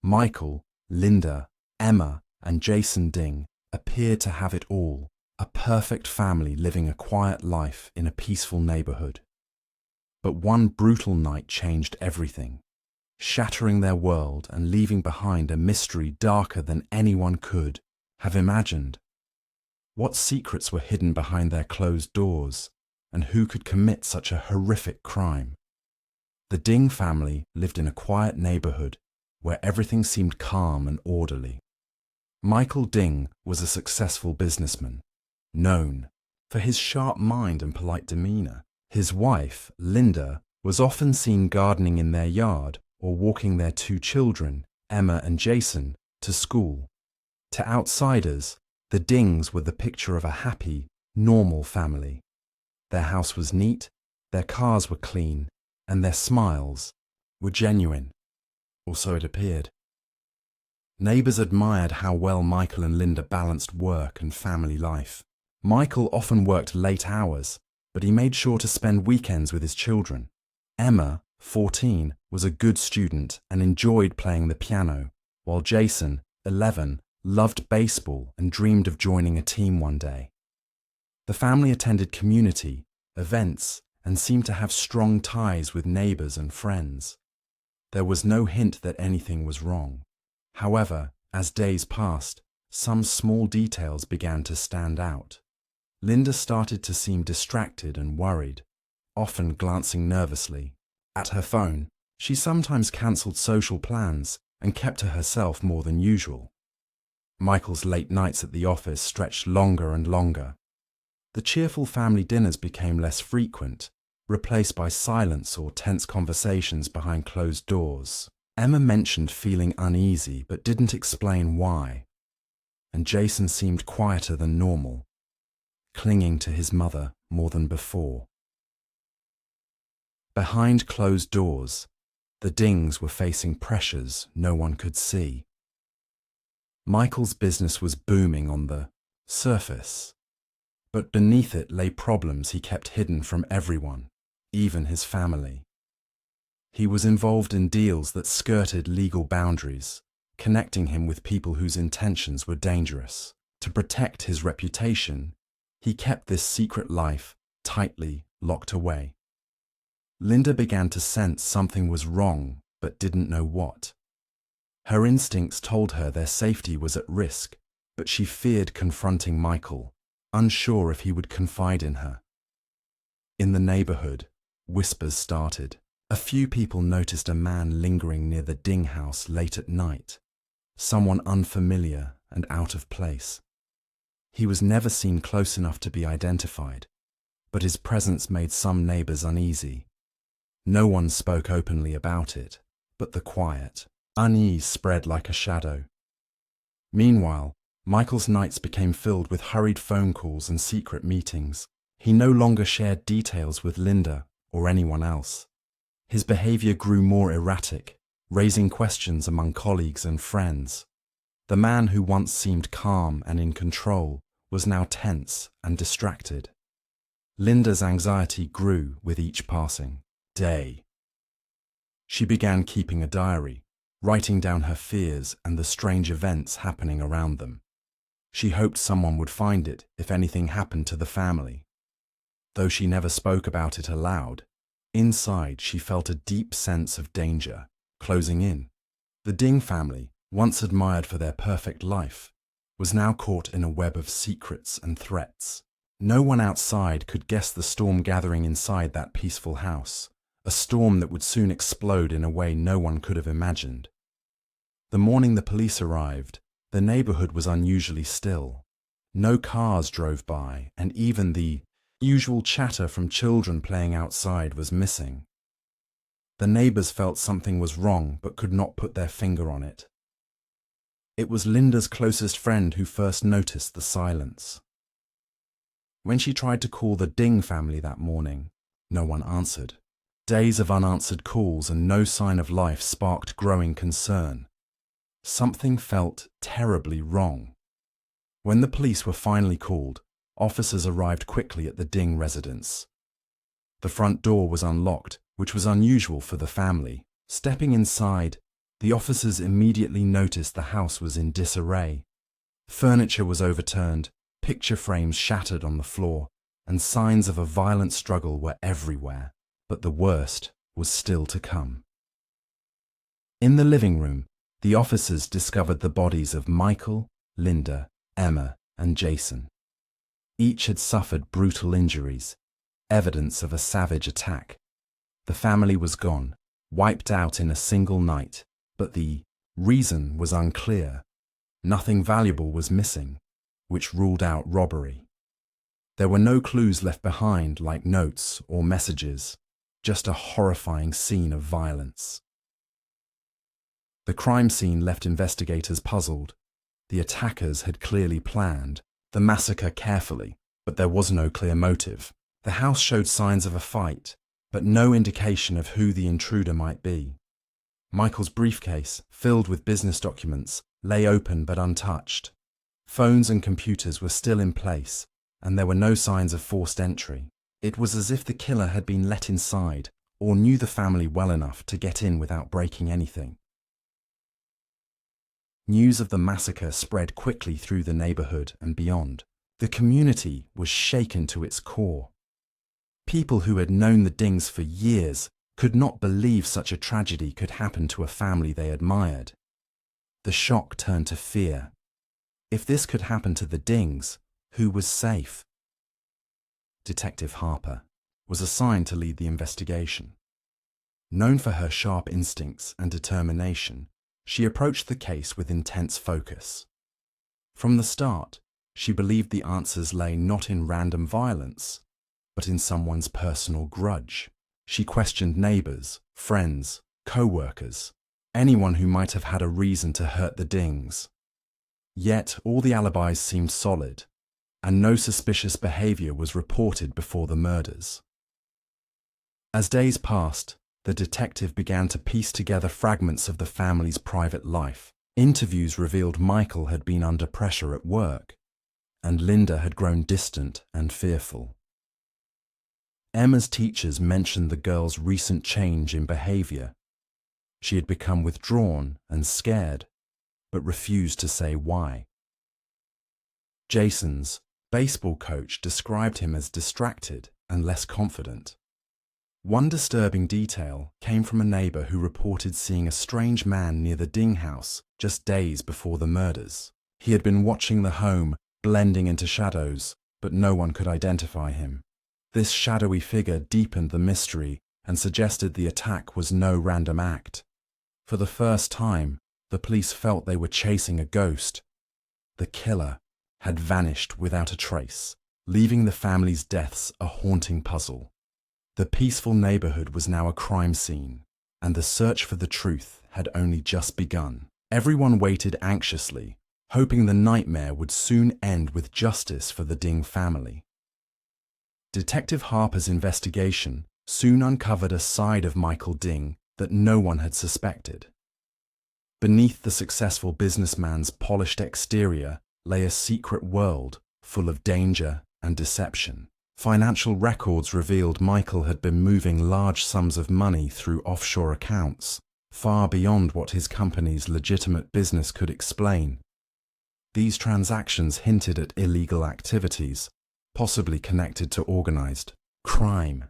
Michael, Linda, Emma, and Jason Ding appeared to have it all, a perfect family living a quiet life in a peaceful neighborhood. But one brutal night changed everything, shattering their world and leaving behind a mystery darker than anyone could have imagined. What secrets were hidden behind their closed doors, and who could commit such a horrific crime? The Ding family lived in a quiet neighborhood where everything seemed calm and orderly. Michael Ding was a successful businessman, known for his sharp mind and polite demeanor. His wife, Linda, was often seen gardening in their yard or walking their two children, Emma and Jason, to school. To outsiders, the Dings were the picture of a happy, normal family. Their house was neat, their cars were clean, and their smiles were genuine, or so it appeared. Neighbors admired how well Michael and Linda balanced work and family life. Michael often worked late hours, but he made sure to spend weekends with his children. Emma, 14, was a good student and enjoyed playing the piano, while Jason, 11, loved baseball and dreamed of joining a team one day. The family attended community events and seemed to have strong ties with neighbors and friends. There was no hint that anything was wrong. However, as days passed, some small details began to stand out. Linda started to seem distracted and worried, often glancing nervously at her phone. She sometimes cancelled social plans and kept to herself more than usual. Michael's late nights at the office stretched longer and longer. The cheerful family dinners became less frequent, replaced by silence or tense conversations behind closed doors. Emma mentioned feeling uneasy but didn't explain why, and Jason seemed quieter than normal, clinging to his mother more than before. Behind closed doors, the Dings were facing pressures no one could see. Michael's business was booming on the surface, but beneath it lay problems he kept hidden from everyone, even his family. He was involved in deals that skirted legal boundaries, connecting him with people whose intentions were dangerous. To protect his reputation, he kept this secret life tightly locked away. Linda began to sense something was wrong, but didn't know what. Her instincts told her their safety was at risk, but she feared confronting Michael, unsure if he would confide in her. In the neighborhood, whispers started. A few people noticed a man lingering near the Ding house late at night, someone unfamiliar and out of place. He was never seen close enough to be identified, but his presence made some neighbors uneasy. No one spoke openly about it, but the quiet unease spread like a shadow. Meanwhile, Michael's nights became filled with hurried phone calls and secret meetings. He no longer shared details with Linda or anyone else. His behavior grew more erratic, raising questions among colleagues and friends. The man who once seemed calm and in control was now tense and distracted. Linda's anxiety grew with each passing day. She began keeping a diary, writing down her fears and the strange events happening around them. She hoped someone would find it if anything happened to the family. Though she never spoke about it aloud, inside she felt a deep sense of danger closing in. The Ding family, once admired for their perfect life, was now caught in a web of secrets and threats. No one outside could guess the storm gathering inside that peaceful house, a storm that would soon explode in a way no one could have imagined. The morning the police arrived, the neighborhood was unusually still. No cars drove by, and even the usual chatter from children playing outside was missing. The neighbors felt something was wrong but could not put their finger on it. It was Linda's closest friend who first noticed the silence. When she tried to call the Ding family that morning, no one answered. Days of unanswered calls and no sign of life sparked growing concern. Something felt terribly wrong. When the police were finally called, officers arrived quickly at the Ding residence. The front door was unlocked, which was unusual for the family. Stepping inside, The officers immediately noticed the house was in disarray. Furniture was overturned, picture frames shattered on the floor, and signs of a violent struggle were everywhere. But the worst was still to come. In the living room, the officers discovered the bodies of Michael, Linda, Emma, and Jason. Each had suffered brutal injuries, evidence of a savage attack. The family was gone, wiped out in a single night, but the reason was unclear. Nothing valuable was missing, which ruled out robbery. There were no clues left behind like notes or messages, just a horrifying scene of violence. The crime scene left investigators puzzled. The attackers had clearly planned the massacre carefully, but there was no clear motive. The house showed signs of a fight, but no indication of who the intruder might be. Michael's briefcase, filled with business documents, lay open but untouched. Phones and computers were still in place, and there were no signs of forced entry. It was as if the killer had been let inside or knew the family well enough to get in without breaking anything. News of the massacre spread quickly through the neighborhood and beyond. The community was shaken to its core. People who had known the Dings for years could not believe such a tragedy could happen to a family they admired. The shock turned to fear. If this could happen to the Dings, who was safe? Detective Harper was assigned to lead the investigation. Known for her sharp instincts and determination, she approached the case with intense focus. From the start, she believed the answers lay not in random violence, but in someone's personal grudge. She questioned neighbors, friends, co-workers, anyone who might have had a reason to hurt the Dings. Yet all the alibis seemed solid, and no suspicious behavior was reported before the murders. As days passed, the detective began to piece together fragments of the family's private life. Interviews revealed Michael had been under pressure at work, and Linda had grown distant and fearful. Emma's teachers mentioned the girl's recent change in behavior. She had become withdrawn and scared, but refused to say why. Jason's baseball coach described him as distracted and less confident. One disturbing detail came from a neighbor who reported seeing a strange man near the Ding house just days before the murders. He had been watching the home, blending into shadows, but no one could identify him. This shadowy figure deepened the mystery and suggested the attack was no random act. For the first time, the police felt they were chasing a ghost. The killer had vanished without a trace, leaving the family's deaths a haunting puzzle. The peaceful neighborhood was now a crime scene, and the search for the truth had only just begun. Everyone waited anxiously, hoping the nightmare would soon end with justice for the Ding family. Detective Harper's investigation soon uncovered a side of Michael Ding that no one had suspected. Beneath the successful businessman's polished exterior lay a secret world full of danger and deception. Financial records revealed Michael had been moving large sums of money through offshore accounts, far beyond what his company's legitimate business could explain. These transactions hinted at illegal activities, possibly connected to organized crime.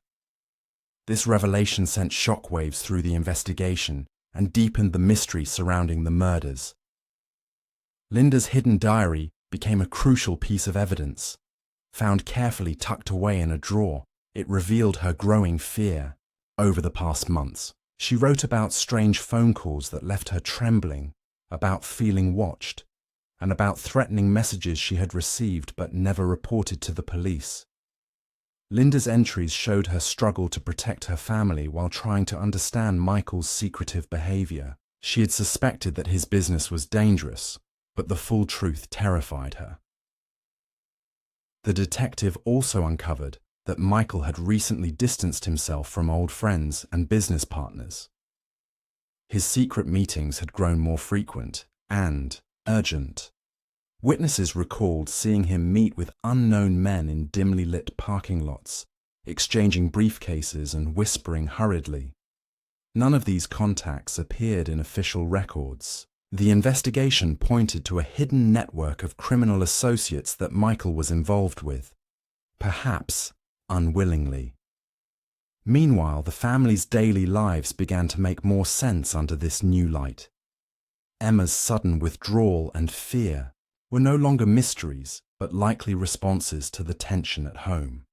This revelation sent shockwaves through the investigation and deepened the mystery surrounding the murders. Linda's hidden diary became a crucial piece of evidence. Found carefully tucked away in a drawer, it revealed her growing fear. Over the past months, she wrote about strange phone calls that left her trembling, about feeling watched, and about threatening messages she had received but never reported to the police. Linda's entries showed her struggle to protect her family while trying to understand Michael's secretive behavior. She had suspected that his business was dangerous, but the full truth terrified her. The detective also uncovered that Michael had recently distanced himself from old friends and business partners. His secret meetings had grown more frequent and urgent. Witnesses recalled seeing him meet with unknown men in dimly lit parking lots, exchanging briefcases and whispering hurriedly. None of these contacts appeared in official records. The investigation pointed to a hidden network of criminal associates that Michael was involved with, perhaps unwillingly. Meanwhile, the family's daily lives began to make more sense under this new light. Emma's sudden withdrawal and fear were no longer mysteries, but likely responses to the tension at home.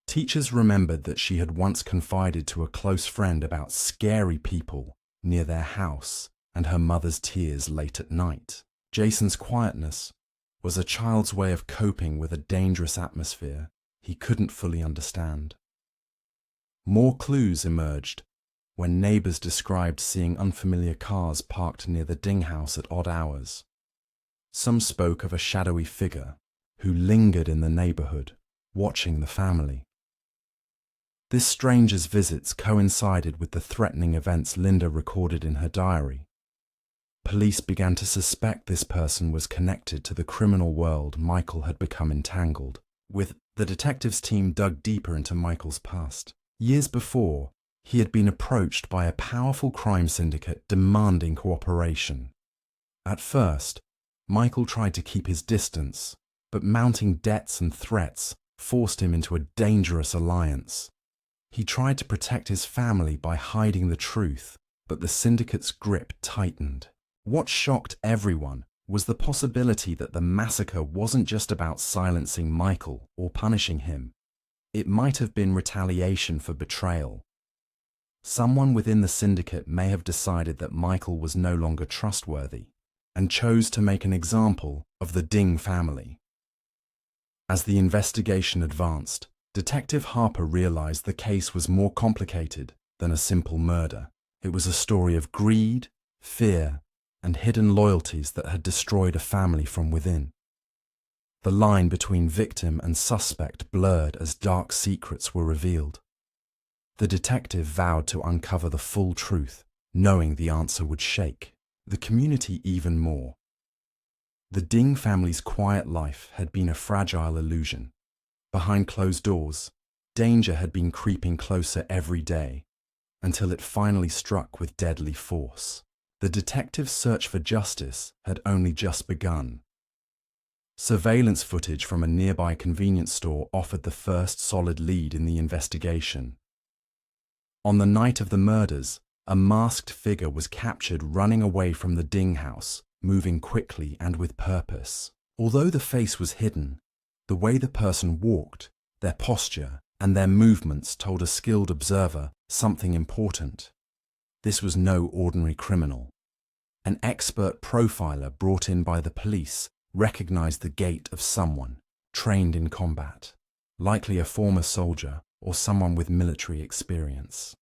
Teachers remembered that she had once confided to a close friend about scary people near their house and her mother's tears late at night. Jason's quietness was a child's way of coping with a dangerous atmosphere he couldn't fully understand. More clues emerged when neighbors described seeing unfamiliar cars parked near the Ding house at odd hours. Some spoke of a shadowy figure who lingered in the neighborhood, watching the family. This stranger's visits coincided with the threatening events Linda recorded in her diary. Police began to suspect this person was connected to the criminal world Michael had become entangled with. The detectives' team dug deeper into Michael's past. Years before, he had been approached by a powerful crime syndicate demanding cooperation. At first, Michael tried to keep his distance, but mounting debts and threats forced him into a dangerous alliance. He tried to protect his family by hiding the truth, but the syndicate's grip tightened. What shocked everyone was the possibility that the massacre wasn't just about silencing Michael or punishing him. It might have been retaliation for betrayal. Someone within the syndicate may have decided that Michael was no longer trustworthy and chose to make an example of the Ding family. As the investigation advanced, Detective Harper realized the case was more complicated than a simple murder. It was a story of greed, fear, and hidden loyalties that had destroyed a family from within. The line between victim and suspect blurred as dark secrets were revealed. The detective vowed to uncover the full truth, knowing the answer would shake the community even more. The Ding family's quiet life had been a fragile illusion. Behind closed doors, danger had been creeping closer every day, until it finally struck with deadly force. The detective's search for justice had only just begun. Surveillance footage from a nearby convenience store offered the first solid lead in the investigation. On the night of the murders, a masked figure was captured running away from the Ding house, moving quickly and with purpose. Although the face was hidden, the way the person walked, their posture, and their movements told a skilled observer something important. This was no ordinary criminal. An expert profiler brought in by the police recognized the gait of someone trained in combat, likely a former soldier or someone with military experience.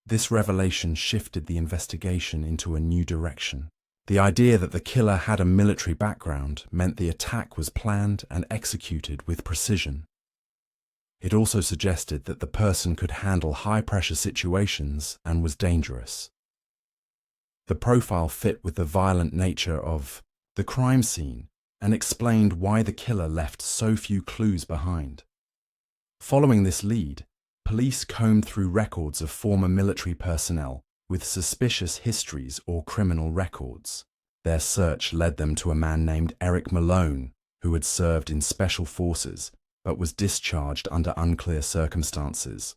This revelation shifted the investigation into a new direction. The idea that the killer had a military background meant the attack was planned and executed with precision. It also suggested that the person could handle high-pressure situations and was dangerous. The profile fit with the violent nature of the crime scene and explained why the killer left so few clues behind. Following this lead, police combed through records of former military personnel with suspicious histories or criminal records. Their search led them to a man named Eric Malone, who had served in special forces but was discharged under unclear circumstances.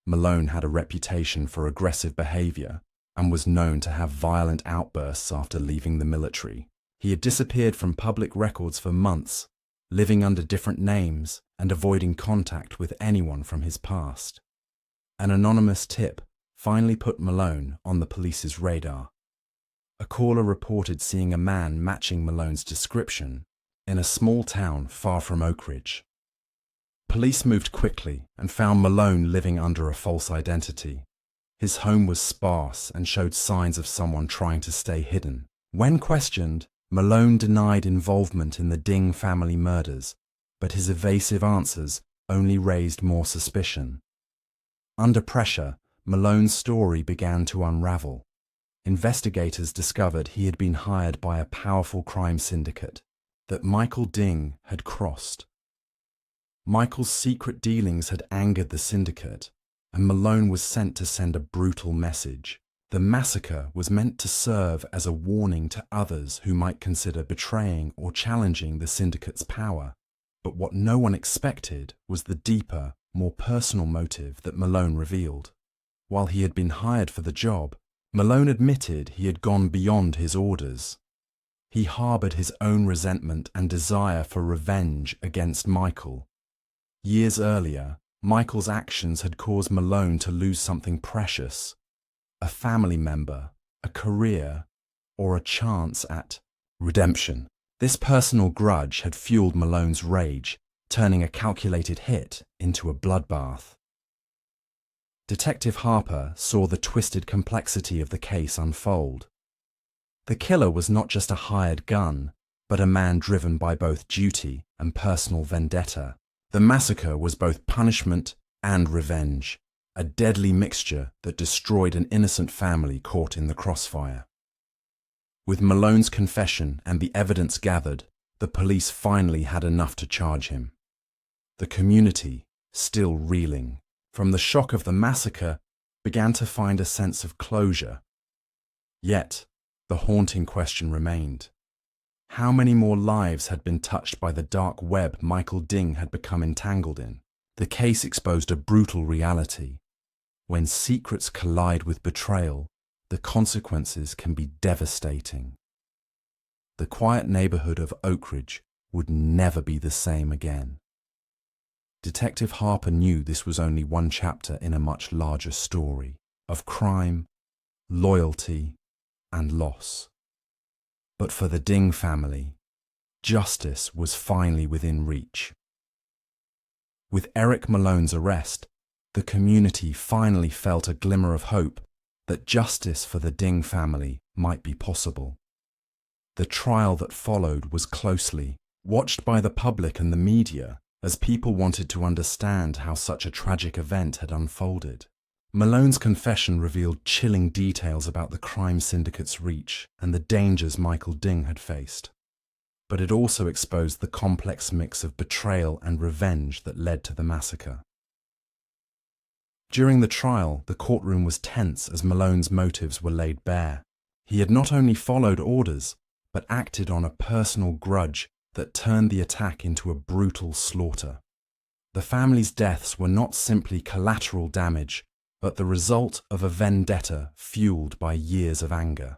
Malone had a reputation for aggressive behavior and was known to have violent outbursts after leaving the military. He had disappeared from public records for months, living under different names and avoiding contact with anyone from his past. An anonymous tip finally put Malone on the police's radar. A caller reported seeing a man matching Malone's description in a small town far from Oak Ridge. Police moved quickly and found Malone living under a false identity. His home was sparse and showed signs of someone trying to stay hidden. When questioned, Malone denied involvement in the Ding family murders, but his evasive answers only raised more suspicion. Under pressure, Malone's story began to unravel. Investigators discovered he had been hired by a powerful crime syndicate that Michael Ding had crossed. Michael's secret dealings had angered the syndicate, and Malone was sent to send a brutal message. The massacre was meant to serve as a warning to others who might consider betraying or challenging the syndicate's power. But what no one expected was the deeper, more personal motive that Malone revealed. While he had been hired for the job, Malone admitted he had gone beyond his orders. He harbored his own resentment and desire for revenge against Michael. Years earlier, Michael's actions had caused Malone to lose something precious: a family member, a career, or a chance at redemption. This personal grudge had fueled Malone's rage, turning a calculated hit into a bloodbath. Detective Harper saw the twisted complexity of the case unfold. The killer was not just a hired gun, but a man driven by both duty and personal vendetta. The massacre was both punishment and revenge, a deadly mixture that destroyed an innocent family caught in the crossfire. With Malone's confession and the evidence gathered, the police finally had enough to charge him. The community, still reeling from the shock of the massacre, began to find a sense of closure. Yet, the haunting question remained. How many more lives had been touched by the dark web Michael Ding had become entangled in? The case exposed a brutal reality. When secrets collide with betrayal, the consequences can be devastating. The quiet neighborhood of Oak Ridge would never be the same again. Detective Harper knew this was only one chapter in a much larger story of crime, loyalty, and loss. But for the Ding family, justice was finally within reach. With Eric Malone's arrest, the community finally felt a glimmer of hope that justice for the Ding family might be possible. The trial that followed was closely watched by the public and the media, as people wanted to understand how such a tragic event had unfolded. Malone's confession revealed chilling details about the crime syndicate's reach and the dangers Michael Ding had faced. But it also exposed the complex mix of betrayal and revenge that led to the massacre. During the trial, the courtroom was tense as Malone's motives were laid bare. He had not only followed orders, but acted on a personal grudge that turned the attack into a brutal slaughter. The family's deaths were not simply collateral damage, but the result of a vendetta fueled by years of anger.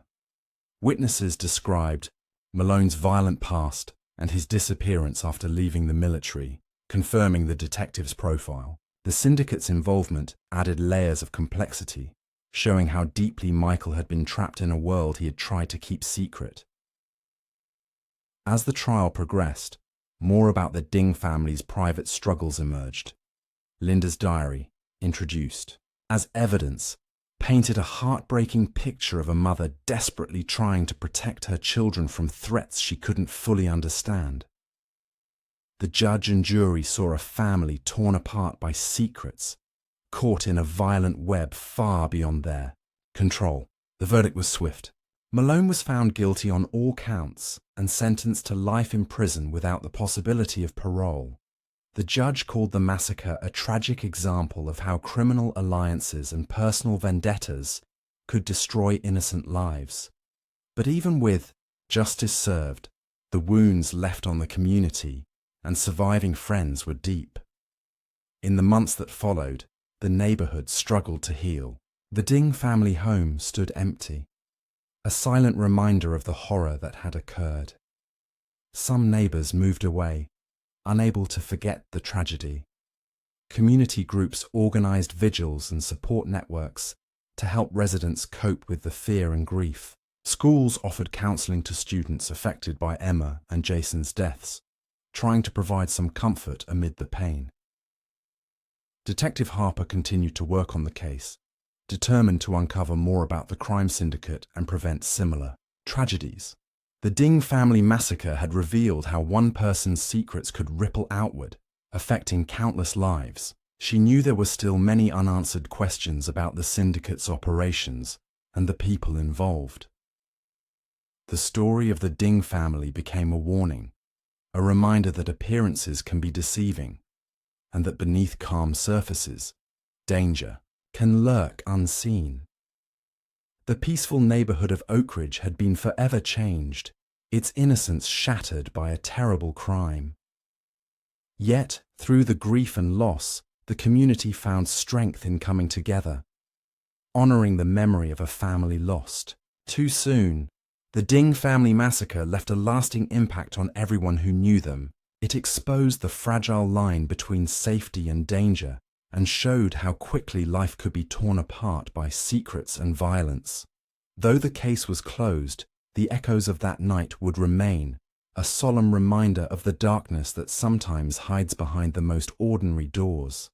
Witnesses described Malone's violent past and his disappearance after leaving the military, confirming the detective's profile. The syndicate's involvement added layers of complexity, showing how deeply Michael had been trapped in a world he had tried to keep secret. As the trial progressed, more about the Ding family's private struggles emerged. Linda's diary, introduced as evidence, painted a heartbreaking picture of a mother desperately trying to protect her children from threats she couldn't fully understand. The judge and jury saw a family torn apart by secrets, caught in a violent web far beyond their control. The verdict was swift. Malone was found guilty on all counts and sentenced to life in prison without the possibility of parole. The judge called the massacre a tragic example of how criminal alliances and personal vendettas could destroy innocent lives. But even with justice served, the wounds left on the community and surviving friends were deep. In the months that followed, the neighborhood struggled to heal. The Ding family home stood empty, a silent reminder of the horror that had occurred. Some neighbors moved away, unable to forget the tragedy. Community groups organized vigils and support networks to help residents cope with the fear and grief. Schools offered counseling to students affected by Emma and Jason's deaths, trying to provide some comfort amid the pain. Detective Harper continued to work on the case, determined to uncover more about the crime syndicate and prevent similar tragedies. The Ding family massacre had revealed how one person's secrets could ripple outward, affecting countless lives. She knew there were still many unanswered questions about the syndicate's operations and the people involved. The story of the Ding family became a warning, a reminder that appearances can be deceiving, and that beneath calm surfaces, danger can lurk unseen. The peaceful neighborhood of Oak Ridge had been forever changed, its innocence shattered by a terrible crime. Yet, through the grief and loss, the community found strength in coming together, honoring the memory of a family lost too soon. The Ding family massacre left a lasting impact on everyone who knew them. It exposed the fragile line between safety and danger and showed how quickly life could be torn apart by secrets and violence. Though the case was closed, the echoes of that night would remain, a solemn reminder of the darkness that sometimes hides behind the most ordinary doors.